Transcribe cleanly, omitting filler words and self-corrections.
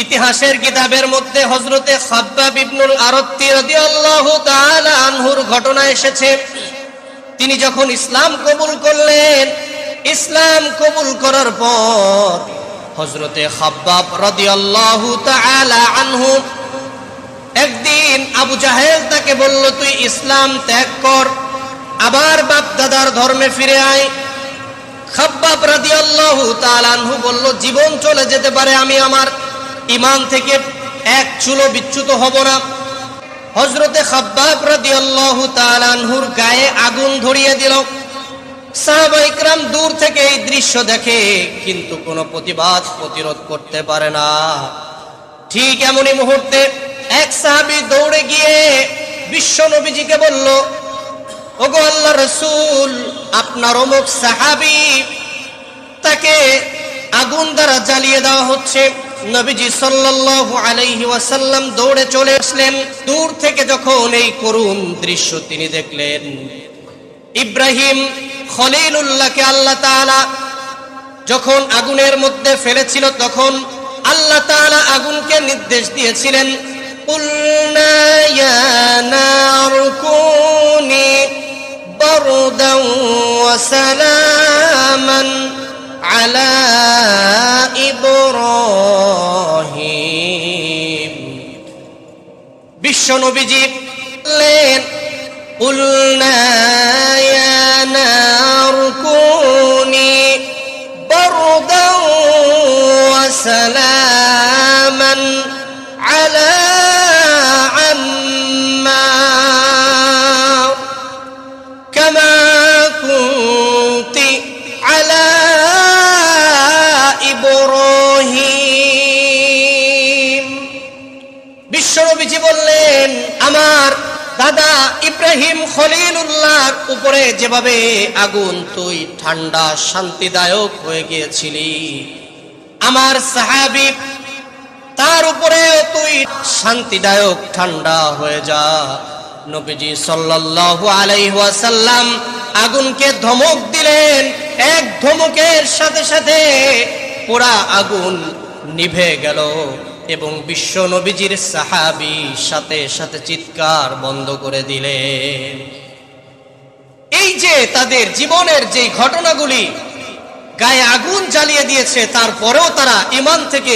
ইতিহাসের কিতাবের মধ্যে হযরতে খাব্বাব ইবনুল আরাত্তি রাদিয়াল্লাহু তাআলা আনহুর ঘটনা এসেছে। তিনি যখন ইসলাম কবুল করলেন, ইসলাম কবুল করার পর হযরতে খাব্বাব রাদিয়াল্লাহু তাআলা আনহু একদিন আবু জাহেল তাকে বলল, তুই ইসলাম ত্যাগ কর, আবার বাপ দাদার ধর্মে ফিরে আয়। খাব্বাব রাদিয়াল্লাহু তাআলা আনহু বলল, জীবন চলে যেতে পারে, আমি আমার ঈমান থেকে এক চুলো বিচ্যুত হব না। হযরতে খাব্বাব রাদিয়াল্লাহু তাআলা আনহুর গায়ে আগুন ধরিয়ে দিল। সাহাবায়ে কেরাম দূর থেকে এই দৃশ্য দেখে, কিন্তু কোনো প্রতিরোধ করতে পারে না। ঠিক এমনই মুহূর্তে এক সাহাবী দৌড়ে গিয়ে বিশ্ব নবীজিকে বলল, ওগো আল্লাহর রাসূল, আপনার অমুক সাহাবী, তাকে আগুন দ্বারা জ্বালিয়ে দেওয়া হচ্ছে। নবীজি সাল্লাল্লাহু আলাইহি ওয়াসাল্লাম দৌড়ে চলে আসলেন। দূর থেকে যখন এই করুণ দৃশ্য তিনি দেখলেন, ইব্রাহিম খলিলুল্লাহকে আল্লাহ তাআলা যখন আগুনের মধ্যে ফেলেছিল, তখন আল্লাহ তাআলা আগুনকে নির্দেশ দিয়েছিলেন, কুলনা ইয়া নারু কুনি বারদান ওয়া সালামান আলা ইব্রাহিম। বিশ্ব নবীজি বললেন, কুলনা ইয়া নারু কুনি বারদান ওয়া সালামান আলা আম্মার কামা কুনতি আলা ইব্রাহিম। বিশ্বনবীজি বললেন, আমার দাদা ইব্রাহিম খলিলুল্লাহর উপরে যেভাবে আগুন তুই ঠান্ডা শান্তিদায়ক হয়ে গিয়েছিলি, আমার সাহাবী তার উপরে তুই শান্তিদায়ক ঠান্ডা হয়ে যা। নবীজি সাল্লাল্লাহু আলাইহি ওয়াসাল্লাম আগুনকে ধমক দিলেন। এক ধমকের সাথে সাথে পুরা আগুন নিভে গেল এবং বিশ্ব নবীজির সাহাবী সাথে সাথে চিৎকার বন্ধ করে দিলেন। এই যে তাদের জীবনের যে ঘটনাগুলি গায়ে আগুন জ্বালিয়ে দিয়েছে, তারপরেও তারা ঈমান থেকে